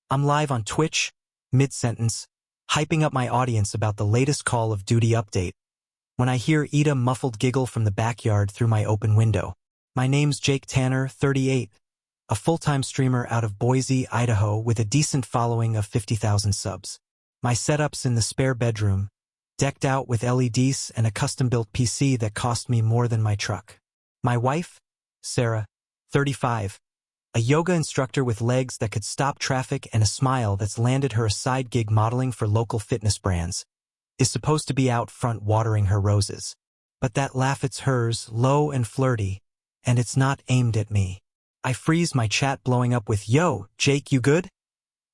I'm live on Twitch, mid-sentence, hyping up my audience about the latest Call of Duty update, when I hear Ida muffled giggle from the backyard through my open window. My name's Jake Tanner, 38, a full-time streamer out of Boise, Idaho with a decent following of 50,000 subs. My setup's in the spare bedroom, decked out with LEDs and a custom-built PC that cost me more than my truck. My wife, Sarah, 35, a yoga instructor with legs that could stop traffic and a smile that's landed her a side gig modeling for local fitness brands, is supposed to be out front watering her roses. But that laugh, it's hers, low and flirty, and it's not aimed at me. I freeze, my chat blowing up with, "Yo, Jake, you good?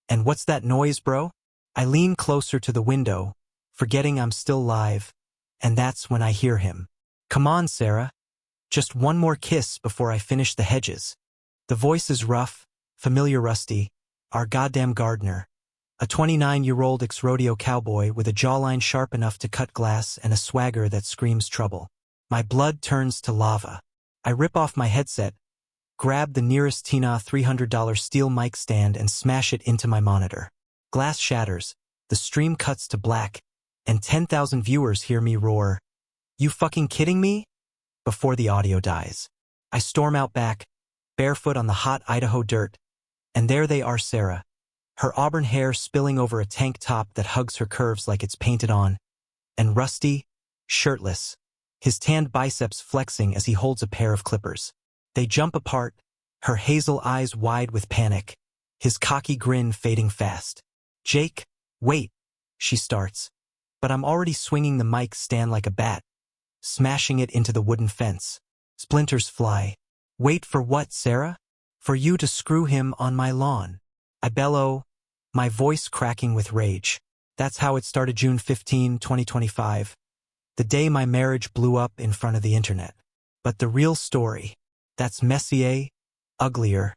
And what's that noise, bro?" I lean closer to the window, forgetting I'm still live, and that's when I hear him. "Come on, Sarah. Just one more kiss before I finish the hedges." The voice is rough, familiar. Rusty, our goddamn gardener, a 29-year-old ex-rodeo cowboy with a jawline sharp enough to cut glass and a swagger that screams trouble. My blood turns to lava. I rip off my headset, grab the nearest Tina $300 steel mic stand and smash it into my monitor. Glass shatters, the stream cuts to black, and 10,000 viewers hear me roar, "You fucking kidding me?" before the audio dies. I storm out back, barefoot on the hot Idaho dirt, and there they are, Sarah, her auburn hair spilling over a tank top that hugs her curves like it's painted on, and Rusty, shirtless, his tanned biceps flexing as he holds a pair of clippers. They jump apart, her hazel eyes wide with panic, his cocky grin fading fast. "Jake, wait," she starts, but I'm already swinging the mic stand like a bat, smashing it into the wooden fence. Splinters fly. "Wait for what, Sarah?" "For you to screw him on my lawn," I bellow, my voice cracking with rage. That's how it started. June 15, 2025. The day my marriage blew up in front of the internet. But the real story, that's messier, uglier,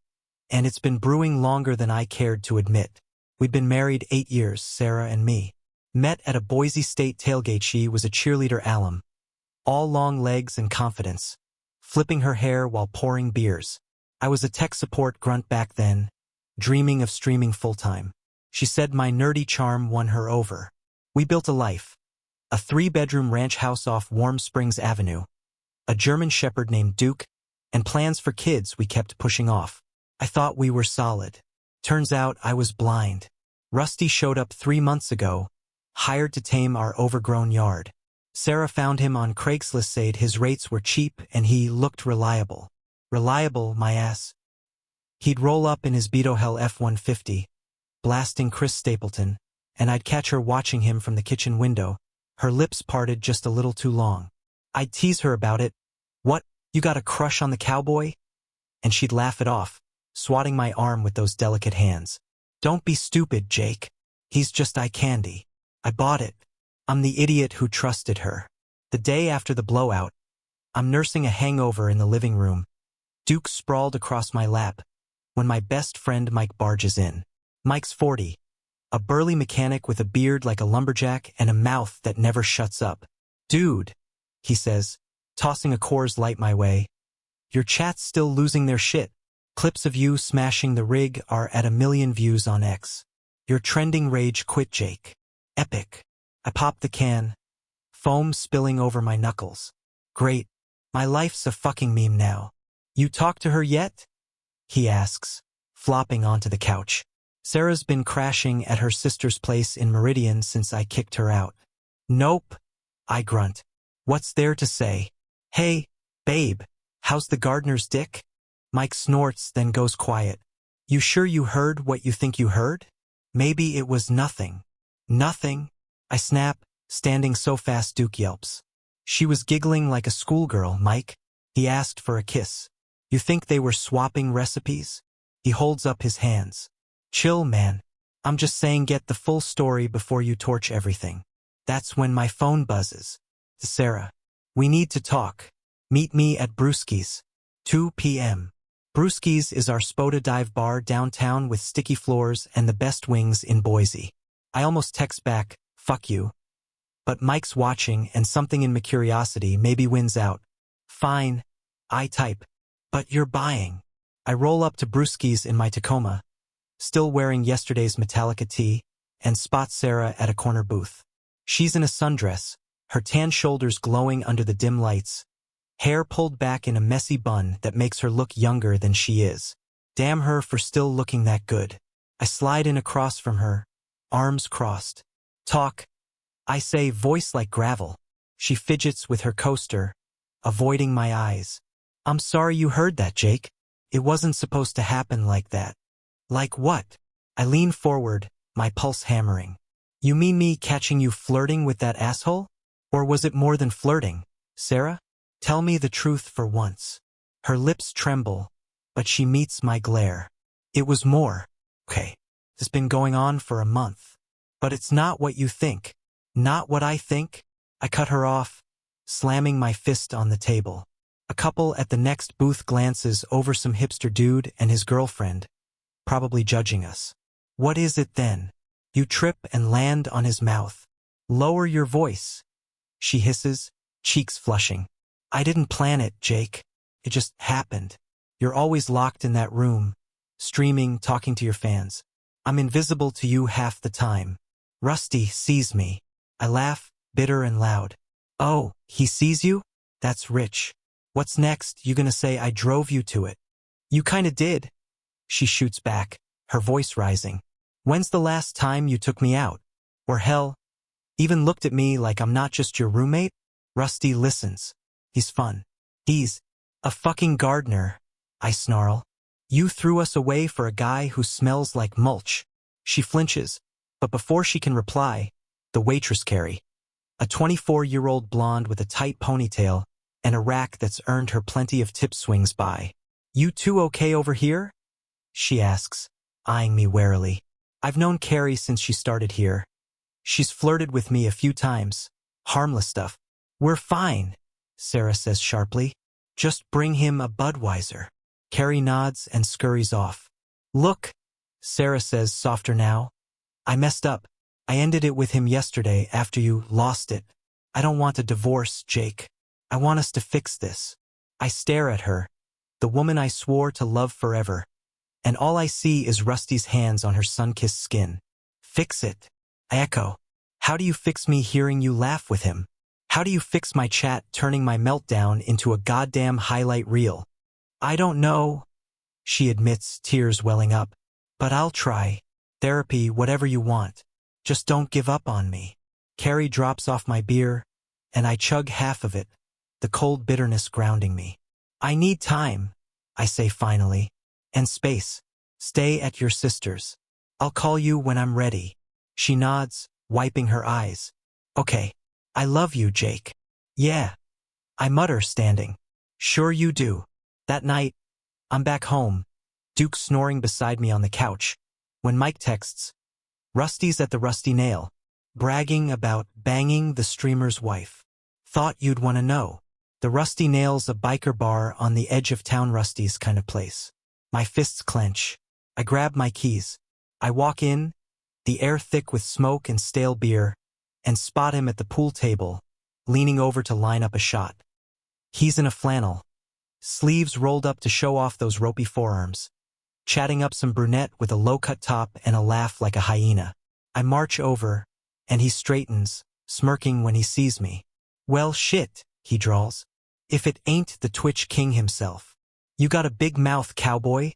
and it's been brewing longer than I cared to admit. We'd been married 8 years, Sarah and me. Met at a Boise State tailgate. She was a cheerleader alum, all long legs and confidence, flipping her hair while pouring beers. I was a tech support grunt back then, dreaming of streaming full-time. She said my nerdy charm won her over. We built a life, a 3-bedroom ranch house off Warm Springs Avenue, a German shepherd named Duke, and plans for kids we kept pushing off. I thought we were solid. Turns out I was blind. Rusty showed up 3 months ago, hired to tame our overgrown yard. Sarah found him on Craigslist, said his rates were cheap and he looked reliable. Reliable, my ass. He'd roll up in his Beetle Hell F-150, blasting Chris Stapleton, and I'd catch her watching him from the kitchen window, her lips parted just a little too long. I'd tease her about it. "What, you got a crush on the cowboy?" And she'd laugh it off, swatting my arm with those delicate hands. "Don't be stupid, Jake. He's just eye candy." I bought it. I'm the idiot who trusted her. The day after the blowout, I'm nursing a hangover in the living room, Duke sprawled across my lap, when my best friend Mike barges in. Mike's 40, a burly mechanic with a beard like a lumberjack and a mouth that never shuts up. "Dude," he says, tossing a Coors Light my way, "your chat's still losing their shit. Clips of you smashing the rig are at 1 million views on X. Your trending rage quit, Jake. Epic." I pop the can, foam spilling over my knuckles. "Great. My life's a fucking meme now." "You talked to her yet?" he asks, flopping onto the couch. "Sarah's been crashing at her sister's place in Meridian since I kicked her out." "Nope," I grunt. "What's there to say?" "Hey, babe, how's the gardener's dick?" Mike snorts, then goes quiet. "You sure you heard what you think you heard?" "Maybe it was nothing." "Nothing?" I snap, standing so fast Duke yelps. "She was giggling like a schoolgirl, Mike." He asked for a kiss. "You think they were swapping recipes?" He holds up his hands. "Chill, man. I'm just saying, get the full story before you torch everything." That's when my phone buzzes. "Sarah, we need to talk. Meet me at Brewski's. 2 p.m. Brewski's is our Spoda dive bar downtown with sticky floors and the best wings in Boise. I almost text back, "Fuck you." But Mike's watching and something in my curiosity maybe wins out. "Fine," I type. "But you're buying." I roll up to Brewski's in my Tacoma, still wearing yesterday's Metallica tee, and spots Sarah at a corner booth. She's in a sundress, her tan shoulders glowing under the dim lights, hair pulled back in a messy bun that makes her look younger than she is. Damn her for still looking that good. I slide in across from her, arms crossed. Talk, I say, voice like gravel. She fidgets with her coaster, avoiding my eyes. I'm sorry you heard that, Jake. It wasn't supposed to happen like that. Like what? I lean forward, my pulse hammering. You mean me catching you flirting with that asshole? Or was it more than flirting, Sarah? Tell me the truth for once. Her lips tremble, but she meets my glare. It was more. Okay, it's been going on for a month. But it's not what you think. Not what I think. I cut her off, slamming my fist on the table. A couple at the next booth glances over some hipster dude and his girlfriend, probably judging us. What is it then? You trip and land on his mouth. Lower your voice, she hisses, cheeks flushing. I didn't plan it, Jake. It just happened. You're always locked in that room, streaming, talking to your fans. I'm invisible to you half the time. Rusty sees me. I laugh, bitter and loud. Oh, he sees you? That's rich. What's next? You gonna say I drove you to it? You kinda did. She shoots back, her voice rising. When's the last time you took me out? Or hell, even looked at me like I'm not just your roommate? Rusty listens. He's fun. He's a fucking gardener, I snarl. You threw us away for a guy who smells like mulch. She flinches, but before she can reply, the waitress Carrie, a 24-year-old blonde with a tight ponytail and a rack that's earned her plenty of tip, swings by. You two okay over here? She asks, eyeing me warily. I've known Carrie since she started here. She's flirted with me a few times. Harmless stuff. We're fine, Sarah says sharply. Just bring him a Budweiser. Carrie nods and scurries off. Look, Sarah says softer now. I messed up. I ended it with him yesterday after you lost it. I don't want a divorce, Jake. I want us to fix this. I stare at her, the woman I swore to love forever, and all I see is Rusty's hands on her sun-kissed skin. Fix it. I echo. How do you fix me hearing you laugh with him? How do you fix my chat turning my meltdown into a goddamn highlight reel? I don't know, she admits, tears welling up. But I'll try. Therapy, whatever you want. Just don't give up on me. Carrie drops off my beer, and I chug half of it, the cold bitterness grounding me. I need time, I say finally, and space. Stay at your sister's. I'll call you when I'm ready. She nods, wiping her eyes. Okay. I love you, Jake. Yeah. I mutter, standing. Sure you do. That night, I'm back home, Duke snoring beside me on the couch, when Mike texts, Rusty's at the Rusty Nail, bragging about banging the streamer's wife. Thought you'd want to know. The Rusty Nail's a biker bar on the edge of town, Rusty's kind of place. My fists clench. I grab my keys. I walk in, the air thick with smoke and stale beer, and spot him at the pool table, leaning over to line up a shot. He's in a flannel, sleeves rolled up to show off those ropey forearms, chatting up some brunette with a low-cut top and a laugh like a hyena. I march over, and he straightens, smirking when he sees me. Well, shit, he drawls. If it ain't the Twitch king himself. You got a big mouth, cowboy,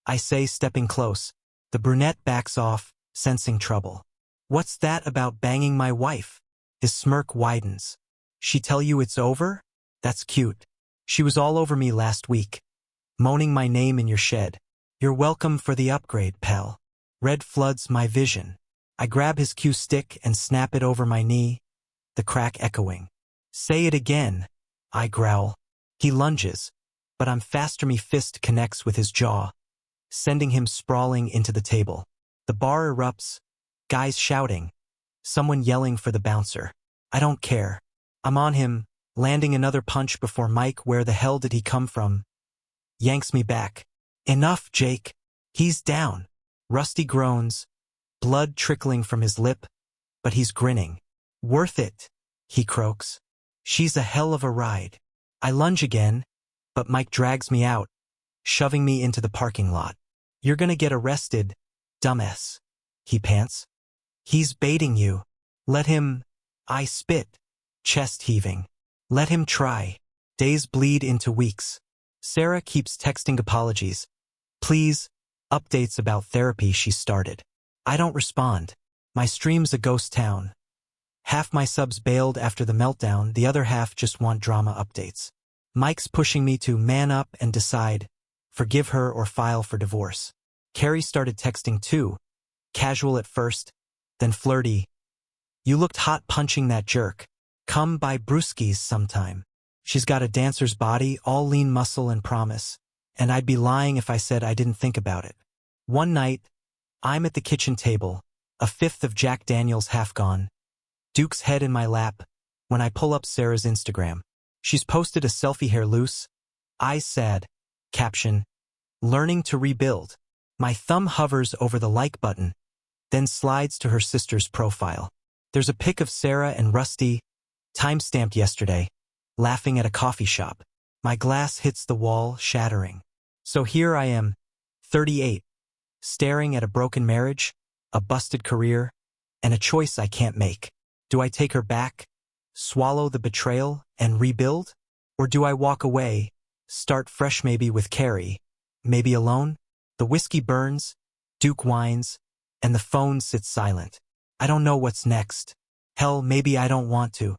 I say, stepping close. The brunette backs off, sensing trouble. What's that about banging my wife? His smirk widens. She tell you it's over? That's cute. She was all over me last week, moaning my name in your shed. You're welcome for the upgrade, pal. Red floods my vision. I grab his cue stick and snap it over my knee, the crack echoing. Say it again, I growl. He lunges, but I'm faster. My fist connects with his jaw, sending him sprawling into the table. The bar erupts, guys shouting, someone yelling for the bouncer. I don't care. I'm on him, landing another punch before Mike, where the hell did he come from, yanks me back. Enough, Jake. He's down. Rusty groans, blood trickling from his lip, but he's grinning. Worth it, he croaks. She's a hell of a ride. I lunge again, but Mike drags me out, shoving me into the parking lot. You're gonna get arrested, Dumbass. He pants. He's baiting you. Let him. I spit. Chest heaving. Let him try. Days bleed into weeks. Sarah keeps texting apologies. Please, updates about therapy she started. I don't respond. My stream's a ghost town. Half my subs bailed after the meltdown, the other half just want drama updates. Mike's pushing me to man up and decide, forgive her or file for divorce. Carrie started texting too, casual at first, then flirty. You looked hot punching that jerk. Come by brewskis sometime. She's got a dancer's body, all lean muscle and promise, and I'd be lying if I said I didn't think about it. One night, I'm at the kitchen table, a fifth of Jack Daniels half gone, Duke's head in my lap, when I pull up Sarah's Instagram. She's posted a selfie, hair loose, eyes sad, caption, learning to rebuild. My thumb hovers over the like button, then slides to her sister's profile. There's a pic of Sarah and Rusty, time-stamped yesterday, laughing at a coffee shop. My glass hits the wall, shattering. So here I am, 38, staring at a broken marriage, a busted career, and a choice I can't make. Do I take her back, swallow the betrayal, and rebuild? Or do I walk away, start fresh, maybe with Carrie, maybe alone? The whiskey burns, Duke whines, and the phone sits silent. I don't know what's next. Hell, maybe I don't want to.